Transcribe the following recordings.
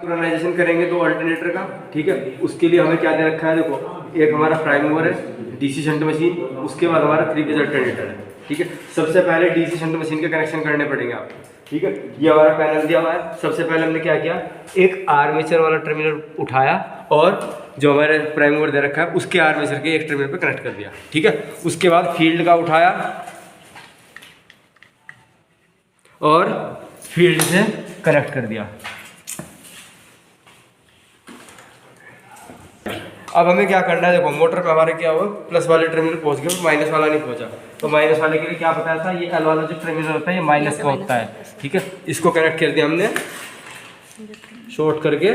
Synchronisation करेंगे दो alternator का, ठीक है। उसके लिए हमें क्या दे रखा है, देखो एक हमारा प्राइम मूवर है, डीसी शंट मशीन, उसके बाद हमारा 3 फेज अल्टरनेटर है, ठीक है। सबसे पहले डीसी शंट मशीन के कनेक्शन करने पड़ेंगे आपको, ठीक है। ये हमारा पैनल दिया हुआ है। सबसे पहले हमने क्या किया, एक आर्मेचर वाला टर्मिनल उठाया और जो हमारे प्राइम मूवर दे रखा है उसके आर्मेचर के एक टर्मिनल पर कनेक्ट कर दिया, ठीक है। उसके बाद फील्ड का उठाया और फील्ड से कनेक्ट कर दिया। अब हमें क्या करना है, देखो मोटर पे हमारे क्या हुआ, प्लस वाले टर्मिनल पहुंच गए, माइनस वाला नहीं पहुंचा। तो माइनस वाले के लिए क्या बताया था, ये एल वाला जो टर्मिनल होता है ये माइनस का होता है, ठीक है। इसको कनेक्ट कर दिया हमने शॉर्ट करके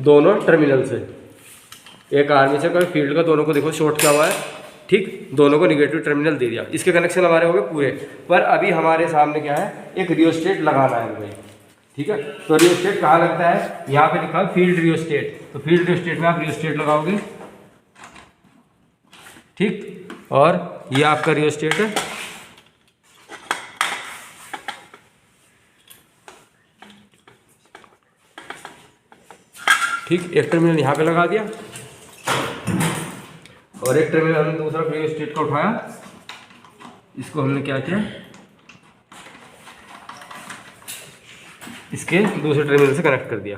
दोनों टर्मिनल से, एक आर्मेचर का फील्ड का, दोनों को देखो शॉर्ट किया हुआ है, ठीक। दोनों को निगेटिव टर्मिनल दे दिया। इसके कनेक्शन हमारे हो गए पूरे। पर अभी हमारे सामने क्या है, एक रियोस्टेट लगाना है भाई, ठीक है। तो रियोस्टेट कहाँ लगता है, यहाँ पे लिखा है फील्ड रियोस्टेट। तो फील्ड रियोस्टेट में आप रियोस्टेट लगाओगे, ठीक। और ये आपका रियोस्टेट है, ठीक। एक टर्मिनल यहाँ पे लगा दिया और एक टर्मिनल हमने दूसरा रियोस्टेट का उठाया, इसको हमने क्या किया, इसके दूसरे टर्मिनल से कनेक्ट कर दिया,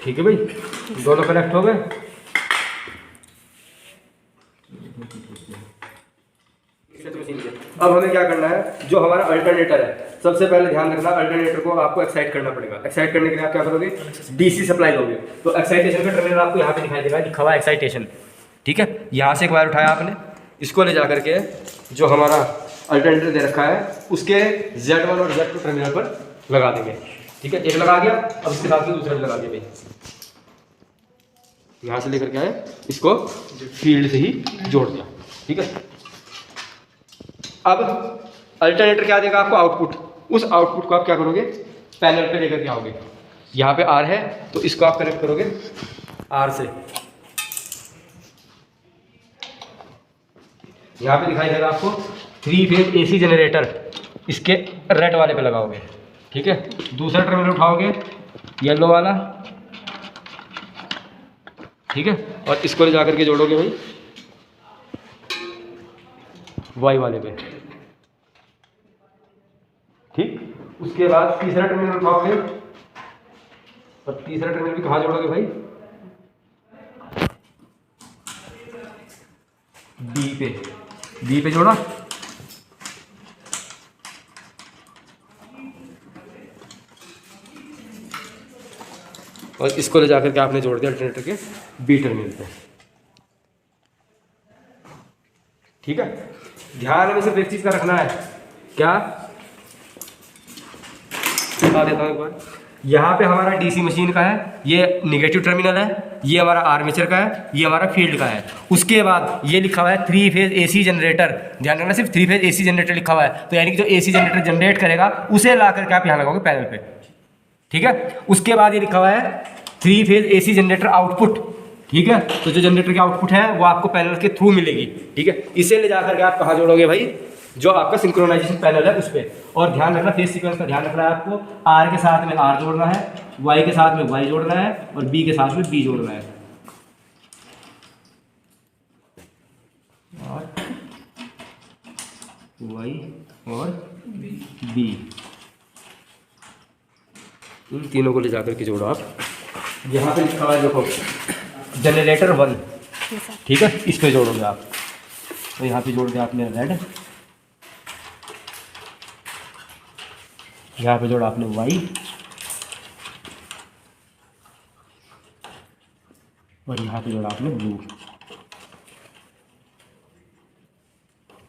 ठीक है भाई। दोनों कनेक्ट हो गए। अब हमें क्या करना है, जो हमारा अल्टरनेटर है, सबसे पहले ध्यान रखना अल्टरनेटर को आपको एक्साइट करना पड़ेगा। एक्साइट करने के लिए आप क्या करोगे, डीसी सप्लाई दोगे। तो एक्साइटेशन का टर्मिनल आपको यहाँ पे दिखाई देगा, लिखा हुआ एक्साइटेशन, ठीक है। यहाँ से एक वायर उठाया आपने, इसको ले जा करके जो हमारा अल्टरनेटर दे रखा है उसके Z1 और Z2 टर्मिनल पर लगा देंगे, ठीक है। एक लगा दिया, अब इसके साथ दूसरा भी लगा दिया भाई, यहाँ से लेकर के आए, इसको फील्ड से ही जोड़ दिया, ठीक है। अब अल्टरनेटर क्या देगा आपको, आउटपुट। उस आउटपुट को आप क्या करोगे, पैनल पे लेकर के आओगे। यहाँ पे R है तो इसको आप कनेक्ट करोगे R से, यहाँ पे दिखाई देगा आपको 3 फेज AC जनरेटर, इसके रेड वाले पे लगाओगे, ठीक है। दूसरा टर्मिनल उठाओगे येलो वाला, ठीक है। और इसको ले जाकर के जोड़ोगे भाई वाई वाले पे, ठीक। उसके बाद तीसरा टर्मिनल उठाओगे और तीसरा टर्मिनल भी कहाँ जोड़ोगे भाई, बी पे जोड़ा, और इसको ले जाकर के आपने जोड़ दिया अल्टरनेटर के बी टर्मिनल पे, ठीक है। ध्यान में सिर्फ एक चीज का रखना है, क्या बता देता हूं एक बार। यहाँ पे हमारा डीसी मशीन का है, ये निगेटिव टर्मिनल है, ये हमारा आर्मेचर का है, ये हमारा फील्ड का है। उसके बाद ये लिखा हुआ है 3 फेज AC जनरेटर, ध्यान रखना सिर्फ 3 फेज AC जनरेटर लिखा हुआ है। तो यानी कि जो AC जनरेटर जनरेट करेगा उसे ला करके आप यहाँ लगाओगे पैनल पे, ठीक है। उसके बाद ये लिखा हुआ है 3 फेज AC जनरेटर आउटपुट, ठीक है। तो जो जनरेटर की आउटपुट है वो आपको पैनल के थ्रू मिलेगी, ठीक है। इसे ले जाकर के आप कहाँ जोड़ोगे भाई, जो आपका सिंक्रोनाइजेशन पैनल है उस पर। और ध्यान रखना, फेज सीक्वेंस का ध्यान रखना है आपको, R के साथ में R जोड़ना है, Y के साथ में Y जोड़ना है और B के साथ में B जोड़ना है। और Y और B, इन तीनों को ले जाकर के जोड़ो आप। यहाँ पे लिखा हुआ है देखो जनरेटर 1, ठीक है। इस पे जोड़ोगे आप, तो यहाँ पे जोड़ दिया आपने रेड, यहाँ पे जोड़ा आपने वाई, और यहाँ पे जोड़ा आपने ब्लू,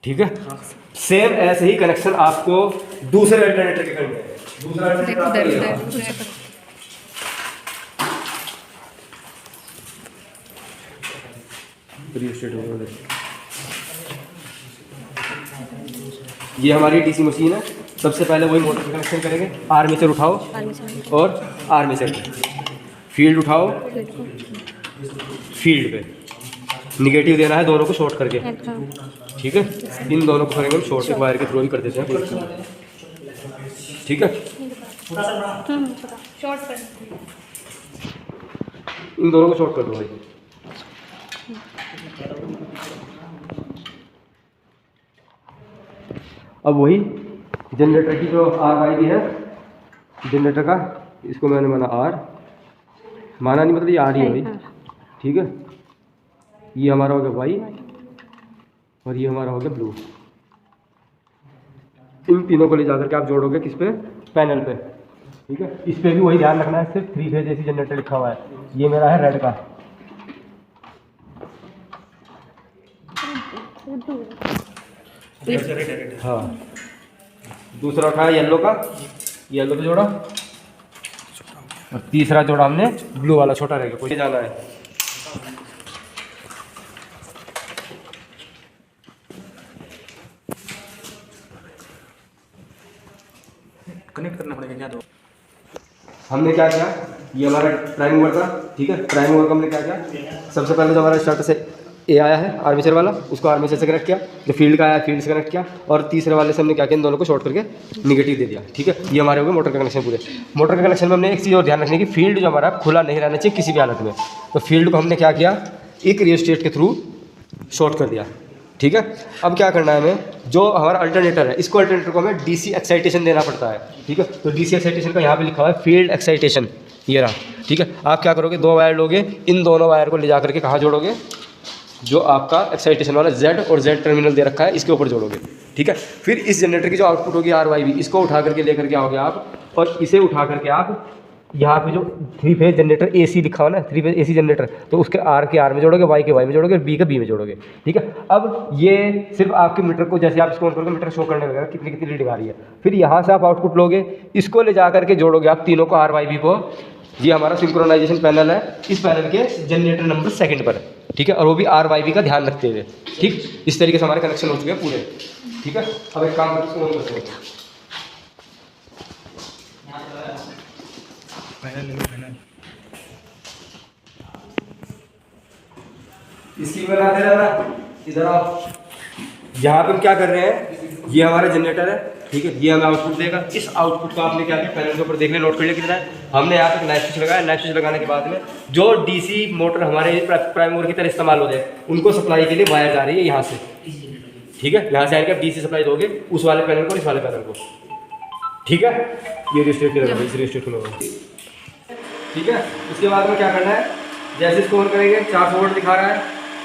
ठीक है। सेम ऐसे ही कनेक्शन आपको दूसरे अल्टरनेटर के करने हैं। दूसरा अल्टरनेटर ये हमारी डीसी मशीन है। सबसे पहले वही मोटर का कनेक्शन करेंगे, आर्मेचर उठाओ और आर्मेचर फील्ड उठाओ, फील्ड पे निगेटिव देना है दोनों को शॉर्ट करके, ठीक है, इन दोनों को करेंगे हम शॉर्ट, एक वायर के थ्रू भी कर देते हैं, ठीक है। इन दोनों को शॉर्ट कर दो भाई। अब वही जनरेटर की जो RYB है जनरेटर का, इसको मैंने माना R, माना नहीं मतलब ये R ही है भाई, ठीक है। ये हमारा हो गया Y और ये हमारा हो गया ब्लू। इन तीनों को ले जाकर के आप जोड़ोगे किस पे, पैनल पे, ठीक है। इस पे भी वही ध्यान रखना है, सिर्फ 3 फेज AC जनरेटर लिखा हुआ है। ये मेरा है रेड का, हाँ। दूसरा उठाया येलो का, येलो पे जोड़ा, और तीसरा जोड़ा हमने ब्लू वाला, छोटा रहेगा, कोई जाना है। कनेक्ट करना पड़ेगा क्या? दो हमने क्या किया, ये हमारा प्राइम मूवर था, ठीक है। प्राइम मूवर का हमने क्या किया, सबसे पहले जो हमारा स्टार्टर से ए आया है आर्मेचर वाला, उसको आर्मेचर से कनेक्ट किया। जो फील्ड का आया फील्ड से कनेक्ट किया, और तीसरे वाले से हमने क्या किया, इन दोनों को शॉर्ट करके निगेटिव दे दिया, ठीक है। ये हमारे हो गए मोटर का कनेक्शन पूरे। मोटर के कनेक्शन में हमने एक चीज़ और ध्यान रखने की, फील्ड जो हमारा खुला नहीं रहना चाहिए किसी भी हालत में। तो फील्ड को हमने क्या किया, एक रियोस्टेट के थ्रू शॉर्ट कर दिया, ठीक है। अब क्या करना है हमें, जो हमारा अल्टरनेटर है, इसको अल्टरनेटर को हमें DC एक्साइटेशन देना पड़ता है, ठीक है। तो DC एक्साइटेशन का यहाँ पे लिखा हुआ है फील्ड एक्साइटेशन, ये रहा, ठीक है। आप क्या करोगे, 2 वायर लोगे, इन दोनों वायर को ले जा करके कहाँ जोड़ोगे, जो आपका एक्साइटेशन वाला Z और Z टर्मिनल दे रखा है इसके ऊपर जोड़ोगे, ठीक है। फिर इस जनरेटर की जो आउटपुट होगी RYB, इसको उठा करके लेकर के आओगे आप, और इसे उठा करके आप यहाँ पे जो 3 फेज जनरेटर AC लिखा हुआ ना, 3 फेज AC जनरेटर, तो उसके R के R में जोड़ोगे, Y के Y में जोड़ोगे, और B के B में जोड़ोगे, ठीक है। अब ये सिर्फ आपके मीटर को, जैसे आप इसको ऑन करोगे मीटर शो करने लगेगा कितनी कितनी रीडिंग आ रही है। फिर यहाँ से आप आउटपुट लोगे, इसको ले जा करके जोड़ोगे आप तीनों को, RYB को। ये हमारा सिंक्रोनाइजेशन पैनल है, इस पैनल के जनरेटर नंबर 2 पर, ठीक है। और वो भी RYB का ध्यान रखते हुए, ठीक। इस तरीके से हमारे कनेक्शन हो चुके हैं पूरे, ठीक है। अब एक काम करते हैं, इसकी बनाते रहना। इधर आओ, यहाँ पे हम क्या कर रहे हैं, ये हमारा जनरेटर है, ठीक है। ये हमें आउटपुट देगा। इस आउटपुट को आपने क्या किया, पैनल के ऊपर देख लिया, नोट कर लिया कितना है। हमने यहाँ पे नाइफ स्विच लगाया, नाइफ स्विच लगाने के बाद में जो DC मोटर हमारे प्राइम मूवर की तरह इस्तेमाल हो जाए, उनको सप्लाई के लिए वायर जा रही है यहाँ से, ठीक है। यहाँ से आएगा DC सप्लाई दोगे उस वाले पैनल को, इस वाले पैनल को, ठीक है। ये रिस्ट्रेट करेगा, इस रिस्ट्रेट होगा, ठीक है। उसके बाद में क्या करना है, जैसे इसको ऑन करेंगे 400 वोल्ट दिखा रहा है,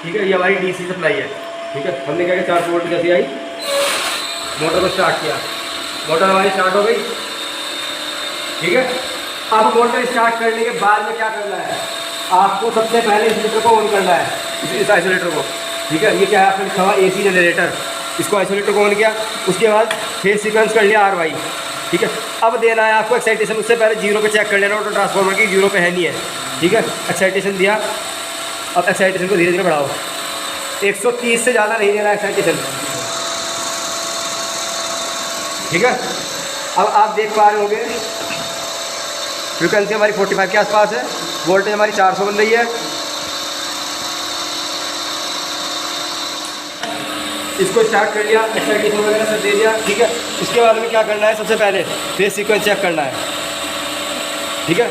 ठीक है। ये हमारी DC सप्लाई है, ठीक है। हमने क्या किया, 400 वोल्ट कैसे आई, मोटर को स्टार्ट किया, मोटर हमारी स्टार्ट हो गई, ठीक है। अब मोटर स्टार्ट करने के बाद में क्या करना है, आपको सबसे पहले आइसोलेटर को ऑन करना है, इस आइसोलेटर को, ठीक है। ये क्या है, आपने लिखा हुआ AC जनरेटर, इसको आइसोलेटर को ऑन किया। उसके बाद फेज सीक्वेंस कर लिया RY, ठीक है। अब देना है आपको एक्साइटेशन, उससे पहले 0 पे चेक कर लेना, ऑटो ट्रांसफार्मर की 0 पे है नहीं है, ठीक है। एक्साइटेशन दिया, अब एक्साइटेशन को धीरे धीरे बढ़ाओ, 130 से ज़्यादा नहीं देना एक्साइटेशन, ठीक है। अब आप देख पा रहे होंगे फ्रिक्वेंसी हमारी 45 के आसपास है, वोल्टेज हमारी 400 बन रही है। इसको स्टार्ट कर लिया, एक्साइटेशन वगैरह सब दे दिया, ठीक है। इसके बाद में क्या करना है, सबसे पहले फेज सीक्वेंस चेक करना है, ठीक है।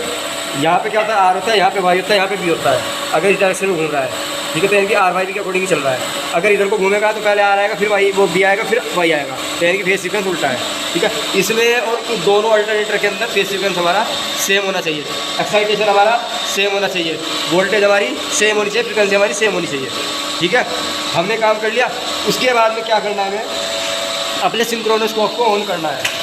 यहाँ पे क्या होता है, R होता है, यहाँ पे Y होता है, यहाँ पे B होता है। अगर इस डायरेक्शन में घूम रहा है, ठीक है, तो यानी कि RYB के अकॉर्डिंग ही चल रहा है। अगर इधर को घूमेगा तो पहले R आएगा, फिर वो B आएगा, फिर Y आएगा, तो यानी कि फेज सीक्वेंस उल्टा है, ठीक है। इसमें और दोनों अल्टरनेटर के अंदर फेज सीक्वेंस हमारा सेम होना चाहिए, एक्साइटेशन हमारा सेम होना चाहिए, वोल्टेज हमारी सेम होनी चाहिए, फ्रिक्वेंसी हमारी सेम होनी चाहिए, ठीक है। हमने काम कर लिया। उसके बाद में क्या करना है, हमें अपने सिंक्रोनोस्कोप को ऑन करना है।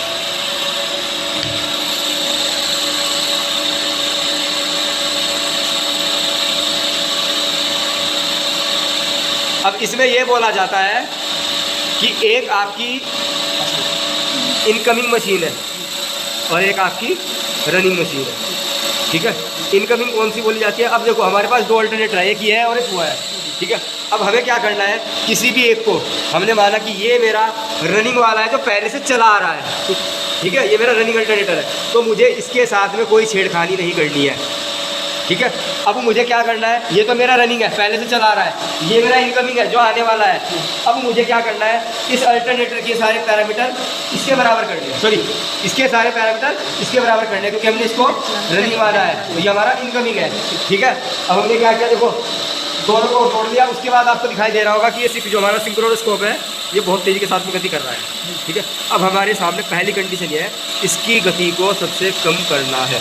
अब इसमें यह बोला जाता है कि एक आपकी इनकमिंग मशीन है और एक आपकी रनिंग मशीन है, ठीक है। इनकमिंग कौन सी बोली जाती है, अब देखो हमारे पास 2 अल्टरनेटर है, एक ये है और एक वो है, ठीक है। अब हमें क्या करना है, किसी भी एक को हमने माना कि ये मेरा रनिंग वाला है जो पहले से चला आ रहा है, ठीक है, ये मेरा रनिंग अल्टरनेटर है, तो मुझे इसके साथ में कोई छेड़खानी नहीं करनी है, ठीक है। अब मुझे क्या करना है, ये तो मेरा रनिंग है, पहले से चला रहा है, ये मेरा इनकमिंग है जो आने वाला है। अब मुझे क्या करना है, इस अल्टरनेटर के सारे पैरामीटर इसके बराबर करने, सॉरी इसके सारे पैरामीटर इसके बराबर करने, क्योंकि हमने इसको रनिंग माना है, तो ये हमारा इनकमिंग है। ठीक है, अब हमने क्या किया, देखो दोनों को तोड़ लिया। उसके बाद आपको दिखाई दे रहा होगा कि ये जो हमारा सिंक्रोनोस्कोप है ये बहुत तेज़ी के साथ में गति कर रहा है। ठीक है, अब हमारे सामने पहली कंडीशन ये है, इसकी गति को सबसे कम करना है।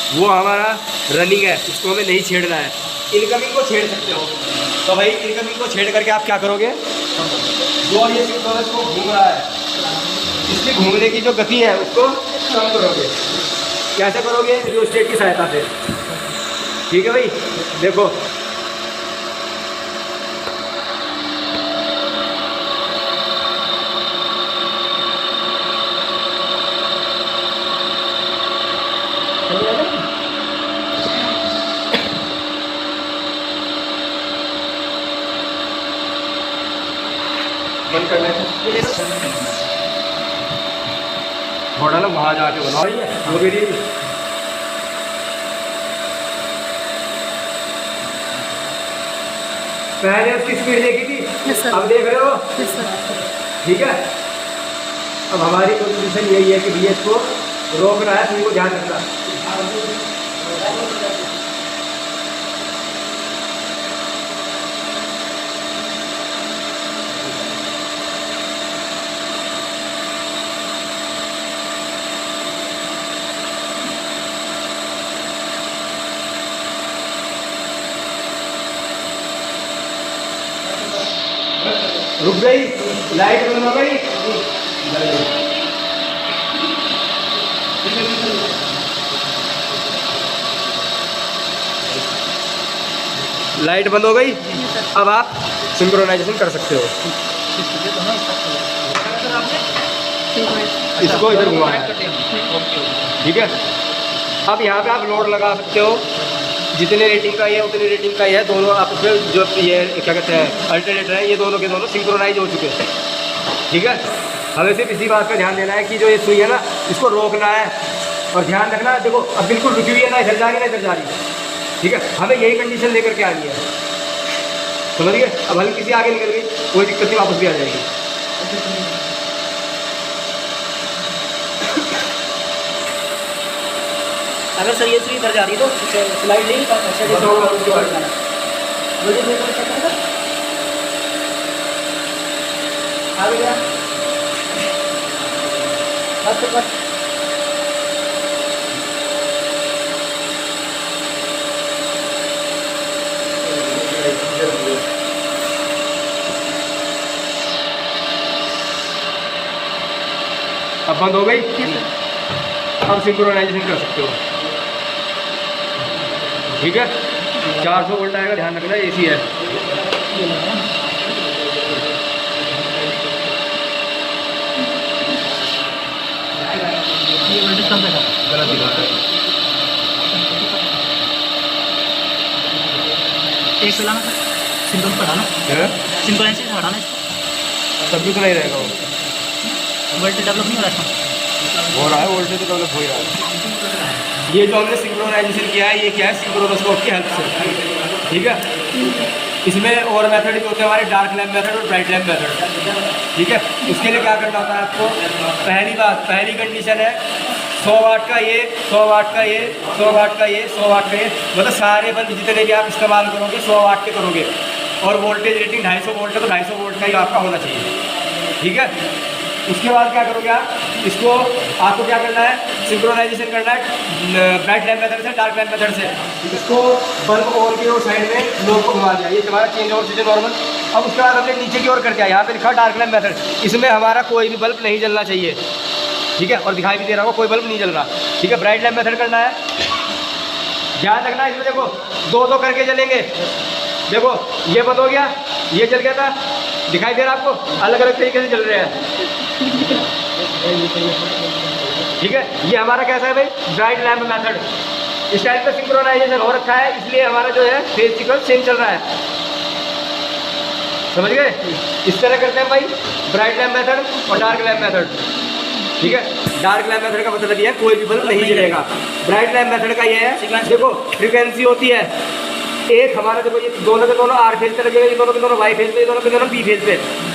वो हमारा रनिंग है, इसको हमें नहीं छेड़ना है। इनकमिंग को छेड़ सकते हो, तो भाई इनकमिंग को छेड़ करके आप क्या करोगे, जो ये सिंक्रोनोस्कोप घूम रहा है इसकी घूमने की जो गति है उसको कम करोगे। कैसे करोगे, रियोस्टेट की सहायता से। ठीक है भाई, देखो बंद करना है, थोड़ा ना वहाँ जाके बना रही है वो भी नहीं। पहले उसकी स्पीड देखी थी, अब देख रहे हो। ठीक है, अब हमारी पोजीशन यही है कि भैया इसको रोकना है, सभी को ध्यान रखना। रुक गई, लाइट बंद हो गई, लाइट बंद हो गई। अब आप सिंक्रोनाइजेशन कर सकते हो। इसको इधर घुमाना है। ठीक है, अब यहाँ पे आप लोड लगा सकते हो, जितने रेटिंग का ये उतनी रेटिंग का ही है। दोनों आप उसमें जो ये क्या कहते हैं अल्टरनेटर है, ये दोनों के दोनों सिंक्रोनाइज हो चुके हैं। ठीक है, हमें सिर्फ इसी बात का ध्यान देना है कि जो ये सुई है ना इसको रोकना है, और ध्यान रखना, देखो अब बिल्कुल रुकी हुई है, ना इधर जा रही ना इधर जा रही। ठीक है, हमें यही कंडीशन लेकर के आनी है, समझ गए। अब हल्की सी आगे निकल गई, कोई दिक्कत नहीं, वापस भी आ जाएगी। अगर सर ये सुई इधर जा रही है तो स्लाइड नहीं आ गया बस। अब बंद हो गई, अब सिंक्रोनाइजेशन कर सकते हो। ठीक है, 400 वोल्ट आएगा, ध्यान रखना, एसी है। गलत दिखा है, एक चलाना सिंपल पढ़ाना, सिंपल ऐसे हटाना इसको, तब भी तो नहीं रहेगा वो। वोल्टेज डेवलप नहीं हो रहा, हो रहा है, वोल्टेज तो डेवलप हो ही रहा है। ये जो हमने सिंक्रोनाइजेशन किया है, ये क्या है, सिंक्रोनोस्कोप की हेल्प से। ठीक है, इसमें और मेथड भी होते हैं हमारे, डार्क लैम्प मेथड और ब्राइट लैम्प मेथड। ठीक है, उसके लिए क्या करना होता है आपको, पहली बात, पहली कंडीशन है 100 वाट का ये, 100 वाट का ये, 100 वाट का ये, 100 वाट का ये, मतलब सारे बल्ब जितने भी आप इस्तेमाल करोगे 100 वाट के करोगे, और वोल्टेज रेटिंग 250 वोल्ट है तो 250 वोल्ट का ही आपका होना चाहिए। ठीक है, उसके बाद क्या करोगे आप, इसको आपको क्या करना है, सिंक्रोनाइजेशन करना है ब्राइट लैम्प मेथड से, डार्क लैम्प मेथड से। इसको बल्ब और की ओर साइड में लोग को घुमा दिया, ये तुम्हारा चेंज ओवर सीजन नॉर्मल। अब उसके बाद हमने नीचे की ओर कर दिया, यहाँ पे लिखा डार्क लैम्प मेथड, इसमें हमारा कोई भी बल्ब नहीं जलना चाहिए। ठीक है, और दिखाई भी दे रहा होगा कोई बल्ब नहीं जल रहा। ठीक है, ब्राइट लैम्प मेथड करना है, ध्यान रखना इसमें, देखो दो करके जलेंगे। देखो ये बंद हो गया, ये जल गया था, दिखाई दे रहा आपको, अलग अलग तरीके से जल रहे हैं। ठीक है, ये हमारा कैसा है भाई, ब्राइट लैम्प मेथड। इस टाइप का सिंक्रोनाइजेशन हो रखा है, इसलिए हमारा जो है फेज सीक्वेंस सेम चल रहा है। समझ गए, इस तरह करते हैं भाई ब्राइट लैम्प मेथड और डार्क लैम्प मेथड। ठीक है, डार्क लैम्प मेथड का मतलब ये है कोई भी बल्ब नहीं जलेगा। ब्राइट लैम्प मेथड का ये है, देखो फ्रीक्वेंसी होती है एक हमारा, देखो ये दोनों के दोनों आर फेज पे लगे हुए, ये दोनों के दोनों वाई फेज पे, ये दोनों के दोनों पी फेज पे।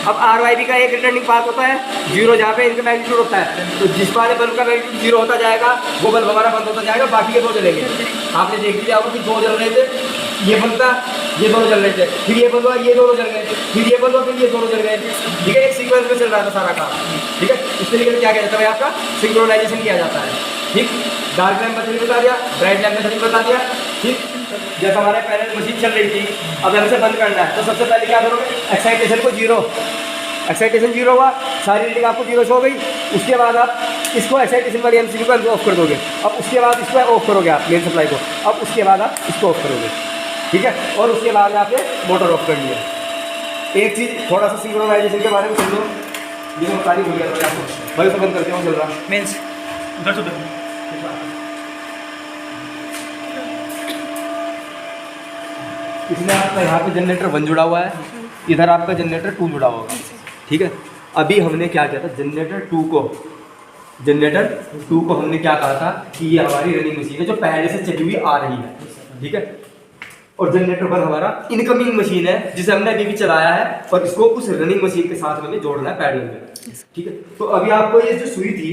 अब आर वाई बी का एक रिटर्निंग पाथ होता है 0, जहाँ पे इनका मैग्नीट्यूड होता है, तो जिस वाले बल्ब का मैग्नीट्यूड 0 होता जाएगा वो बल्ब हमारा बंद होता जाएगा, बाकी के 2 जलेंगे। आपने देख लिया होगा कि 2 जल रहे थे, ये बल्ब था, ये दोनों जल रहे थे, फिर ये बल्ब, ये दोनों जल गए, फिर ये बल्ब, फिर ये दोनों जल गए। ठीक है, एक सीक्वेंस में चल रहा था सारा काम। ठीक है, इस तरीके से क्या किया जाता है आपका सिंक्रोनाइजेशन किया जाता है। ठीक, डार्क लैम्प मेथड बता दिया, ब्राइट लैम्प मेथड बता दिया। ठीक, जैसे हमारे पहले मशीन चल रही थी, अब हमें से बंद करना है, तो सबसे पहले क्या करोगे, एक्साइटेशन को 0, एक्साइटेशन 0 हुआ, सारी रीडिंग आपको 0 शो हो गई। उसके बाद आप इसको एक्साइटेशन वाली एमसीबी को ऑफ कर दोगे। अब उसके बाद इसको ऑफ करोगे आप मेन सप्लाई को, अब उसके बाद आप इसको ऑफ करोगे। ठीक है, और उसके बाद आपने मोटर ऑफ कर लिया। एक चीज़ थोड़ा सा सिंक्रोनाइजेशन के बारे में समझो, जिसमें सारी भूल गया आपको, भाई उसको बंद करके वो चल रहा मीन्स उधर से उधर। इसमें आपका यहाँ पे जनरेटर 1 जुड़ा हुआ है, इधर आपका जनरेटर 2 जुड़ा होगा। ठीक है, अभी हमने क्या किया था, जनरेटर 2 को हमने क्या कहा था कि ये हमारी रनिंग मशीन है जो पहले से चली हुई आ रही है। ठीक है, और जनरेटर 1 हमारा इनकमिंग मशीन है जिसे हमने अभी भी चलाया है, और इसको उस रनिंग मशीन के साथ में जोड़ना है पैडल में। ठीक है, तो अभी आपको ये जो सुई थी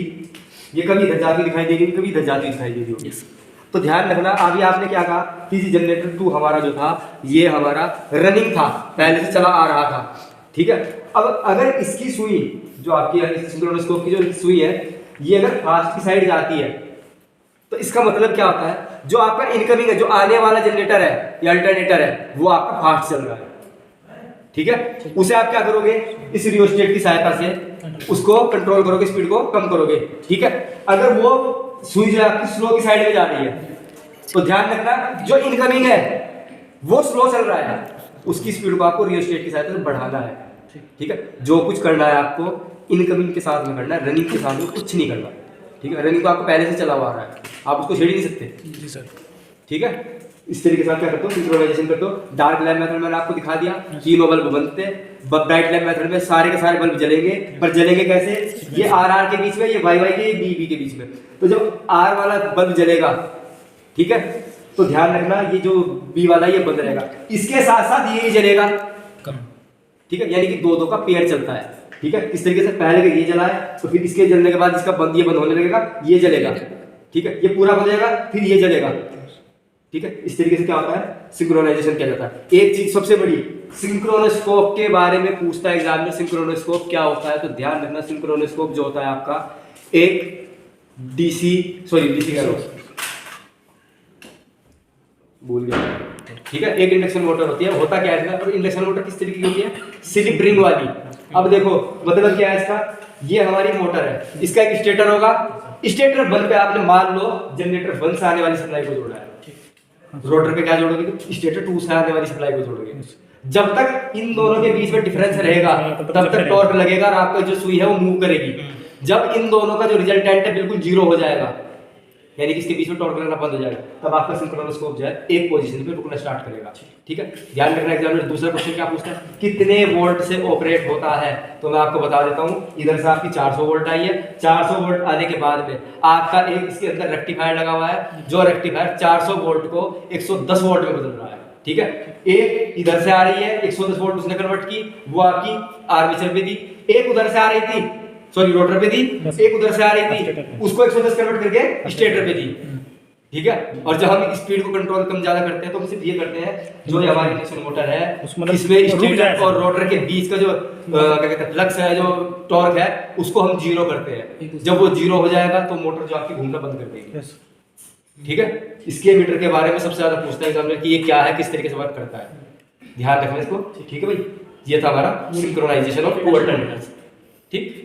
ये कभी इधर जाती दिखाई दे रही होगी, कभी इधर जाती दिखाई दे रही होगी। तो ध्यान रखना, अभी आपने क्या कहा कि जी जनरेटर 2 हमारा जो था ये हमारा रनिंग था, पहले से चला आ रहा था। ठीक है, अब अगर इसकी सुई जो आपकी सिंक्रोनोस्कोप की जो सुई है ये अगर फास्ट की साइड जाती है तो इसका मतलब क्या होता है, जो आपका इनकमिंग है, जो आने वाला जनरेटर है या अल्टरनेटर है, वो आपका फास्ट चल रहा है। ठीक है, उसे आप क्या करोगे, इस रियोस्टेट की सहायता से उसको कंट्रोल करोगे, स्पीड को कम करोगे। ठीक है, अगर वो सुई जो आपकी स्लो की साइड में जा रही है तो ध्यान रखना जो इनकमिंग है वो स्लो चल रहा है, उसकी स्पीड को आपको रियोस्टेट की सहायता से बढ़ाना है। ठीक है, जो कुछ करना है आपको इनकमिंग के साथ में करना है, रनिंग के साथ में कुछ नहीं करना। ठीक है, रनिंग तो आपको पहले से चला हुआ आ रहा है, आप उसको छेड़ ही नहीं सकते। जी सर। ठीक है, इस तरीके से आप क्या करते हो, सिंक्रोनाइजेशन करते हो। डार्क लैम्प मेथड मैंने आपको दिखा दिया, 3 बल्ब बनते हैं। ब्राइट लैम्प मेथड में सारे के सारे बल्ब जलेंगे, पर जलेंगे कैसे, ये आर के बीच में, ये वाई के, बी के बीच में। तो जब आर वाला बल्ब जलेगा, ठीक है, तो ध्यान रखना ये जो बी वाला ये बंद रहेगा, इसके साथ साथ ये जलेगा। ठीक है, यानी कि 2-2 का पेयर चलता है। ठीक है, इस तरीके से पहले ये जला है तो फिर इसके जलने के बाद इसका बंद, ये बंद होने लगेगा, ये जलेगा। ठीक है, ये पूरा बंद जाएगा, फिर ये जलेगा। ठीक है, इस तरीके से क्या होता है, सिंक्रोनाइजेशन किया जाता है। एक चीज सबसे बड़ी, सिंक्रोनोस्कोप के बारे में पूछता है एग्जाम में, सिंक्रोनोस्कोप क्या होता है, तो ध्यान रखना सिंक्रोनोस्कोप जो होता है आपका एक डीसी कह लो, भूल गया। ठीक है, एक इंडक्शन मोटर होती है, होता क्या है इसका, इंडक्शन मोटर किस तरीके की होती है, स्लिप रिंग वाली। अब देखो मतलब क्या है इसका, ये हमारी मोटर है, इसका एक स्टेटर होगा, स्टेटर 1 पे आपने मान लो जनरेटर 1 से आने वाली सप्लाई को जोड़ा है, रोटर पे क्या जोड़ोगे, स्टेटर 2 से आने वाली सप्लाई को जोड़ोगे। जब तक इन दोनों के बीच में डिफरेंस रहेगा तब तक टॉर्क लगेगा और आपका जो सुई है वो मूव करेगी। जब इन दोनों का जो रिजल्टेंट है बिल्कुल 0 हो जाएगा, यानी कि इसके बीच में टॉर्क लगना बंद हो जाएगा, तब आपका सिंक्रोनोस्कोप जो है एक पोजीशन पे रुकना स्टार्ट करेगा। ठीक है, ध्यान रखना एग्जामिनर दूसरा क्वेश्चन क्या पूछता है, कितने वोल्ट से ऑपरेट होता है, तो मैं आपको बता देता हूँ। इधर से आपकी 400 वोल्ट आई है, 400 वोल्ट आने के बाद में आपका एक इसके अंदर रेक्टिफायर लगा हुआ है, जो रेक्टिफायर 400 वोल्ट को 110 वोल्ट में बदल रहा है। ठीक है, एक इधर से आ रही है 110 वोल्ट उसने कन्वर्ट की, वो आपकी आर्मेचर पे दी, एक उधर से आ रही थी, सॉरी रोटर पे दी, एक उधर से आ रही थी, उसको 110 कन्वर्ट करके स्टेटर पे दी। ठीक है, और जब हम स्पीड को कंट्रोल कम ज्यादा करते हैं तो हम सिर्फ ये करते हैं, जो हमारी इंडक्शन मोटर है इसमें स्टेटर और रोटर के बीच का जो क्या कहते हैं फ्लक्स है, जो टॉर्क है, उसको हम 0 करते हैं। जब वो 0 हो जाएगा तो मोटर जो आपकी घूमना बंद कर देगी। ठीक है, इसके मीटर के बारे में सबसे ज्यादा पूछता है एग्जामिनर कि ये क्या है, किस तरीके से वर्क करता है, ध्यान रखना इसको। ठीक है भाई, ये था हमारा सिंक्रोनाइजेशन ऑफ टू अल्टरनेटर्स। ठीक।